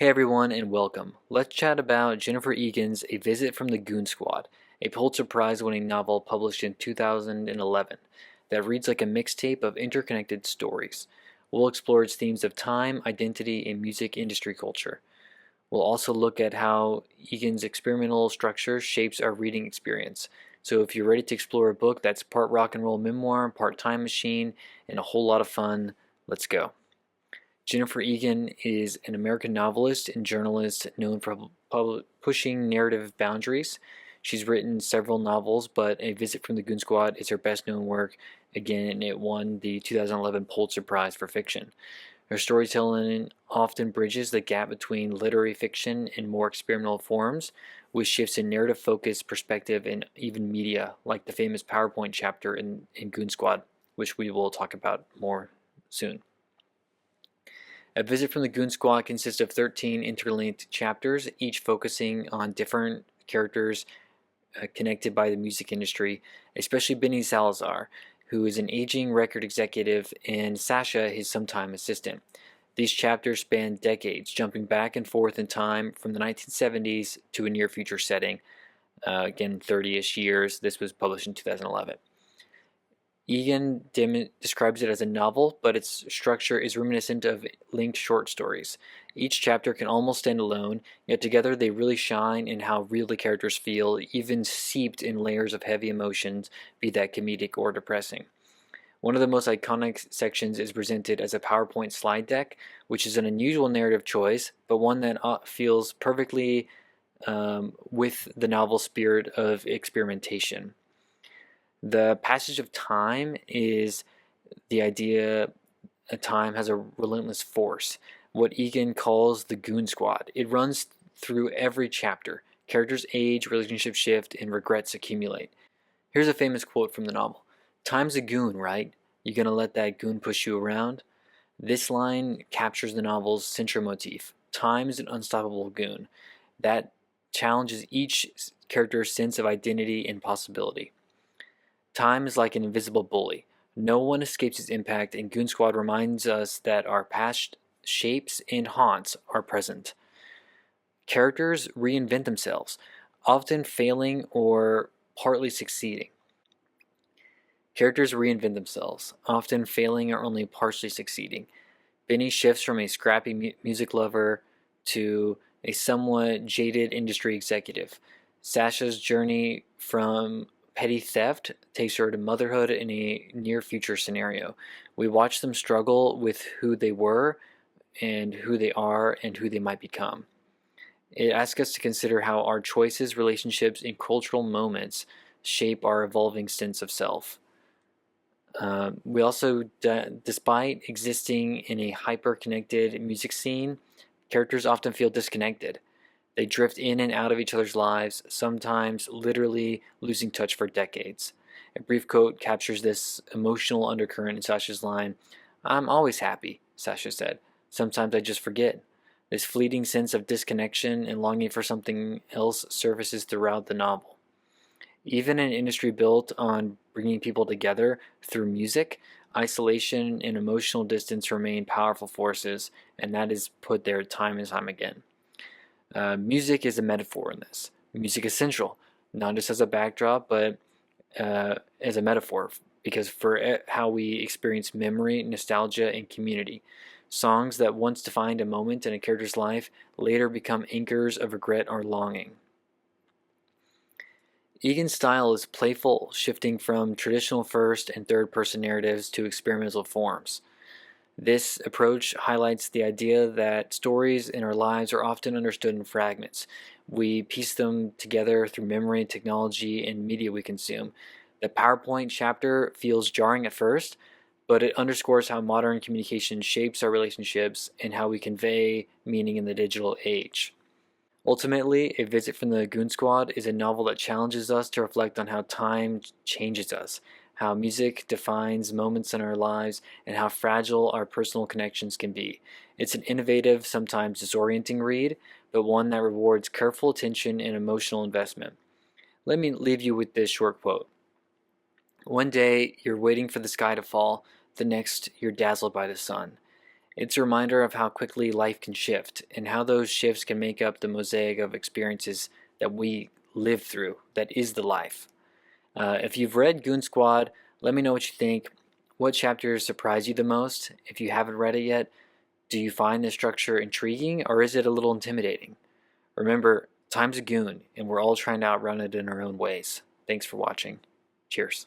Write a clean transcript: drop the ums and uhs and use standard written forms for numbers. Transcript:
Hey everyone and welcome. Let's chat about Jennifer Egan's A Visit from the Goon Squad, a Pulitzer Prize winning novel published in 2011 that reads like a mixtape of interconnected stories. We'll explore its themes of time, identity, and music industry culture. We'll also look at how Egan's experimental structure shapes our reading experience. So if you're ready to explore a book that's part rock and roll memoir, part time machine, and a whole lot of fun, let's go. Jennifer Egan is an American novelist and journalist known for pushing narrative boundaries. She's written several novels, but A Visit from the Goon Squad is her best known work. Again, it won the 2011 Pulitzer Prize for fiction. Her storytelling often bridges the gap between literary fiction and more experimental forms, with shifts in narrative focus, perspective, and even media, like the famous PowerPoint chapter in Goon Squad, which we will talk about more soon. A Visit from the Goon Squad consists of 13 interlinked chapters, each focusing on different characters connected by the music industry, especially Benny Salazar, who is an aging record executive, and Sasha, his sometime assistant. These chapters span decades, jumping back and forth in time from the 1970s to a near future setting. Again, 30-ish years. This was published in 2011. Egan describes it as a novel, but its structure is reminiscent of linked short stories. Each chapter can almost stand alone, yet together they really shine in how real the characters feel, even seeped in layers of heavy emotions, be that comedic or depressing. One of the most iconic sections is presented as a PowerPoint slide deck, which is an unusual narrative choice, but one that feels perfectly with the novel spirit of experimentation. The passage of time is the idea that time has a relentless force, what Egan calls the Goon Squad. It runs through every chapter. Characters age, relationships shift, and regrets accumulate. Here's a famous quote from the novel. "Time's a goon, right? You gonna let that goon push you around?" This line captures the novel's central motif. Time is an unstoppable goon that challenges each character's sense of identity and possibility. Time is like an invisible bully. No one escapes its impact, and Goon Squad reminds us that our past shapes and haunts our present. Characters reinvent themselves, often failing or partly succeeding. Characters reinvent themselves, often failing or only partially succeeding. Benny shifts from a scrappy music lover to a somewhat jaded industry executive. Sasha's journey from petty theft takes her to motherhood in a near future scenario. We watch them struggle with who they were and who they are and who they might become. It asks us to consider how our choices, relationships, and cultural moments shape our evolving sense of self. We also, despite existing in a hyper-connected music scene, characters often feel disconnected. They drift in and out of each other's lives, sometimes literally losing touch for decades. A brief quote captures this emotional undercurrent in Sasha's line, "I'm always happy," Sasha said. "Sometimes I just forget." This fleeting sense of disconnection and longing for something else surfaces throughout the novel. Even in an industry built on bringing people together through music, isolation and emotional distance remain powerful forces, and that is put there time and time again. Music is a metaphor in this. Music is central, not just as a backdrop, but as a metaphor, because for how we experience memory, nostalgia, and community. Songs that once defined a moment in a character's life later become anchors of regret or longing. Egan's style is playful, shifting from traditional first and third person narratives to experimental forms. This approach highlights the idea that stories in our lives are often understood in fragments. We piece them together through memory, technology, and media we consume. The PowerPoint chapter feels jarring at first, but it underscores how modern communication shapes our relationships and how we convey meaning in the digital age. Ultimately, A Visit from the Goon Squad is a novel that challenges us to reflect on how time changes us, how music defines moments in our lives, and how fragile our personal connections can be. It's an innovative, sometimes disorienting read, but one that rewards careful attention and emotional investment. Let me leave you with this short quote. "One day, you're waiting for the sky to fall, the next, you're dazzled by the sun. It's a reminder of how quickly life can shift and how those shifts can make up the mosaic of experiences that we live through, that is the life. If you've read Goon Squad, let me know what you think. What chapters surprised you the most? If you haven't read it yet, do you find the structure intriguing or is it a little intimidating? Remember, time's a goon and we're all trying to outrun it in our own ways. Thanks for watching. Cheers.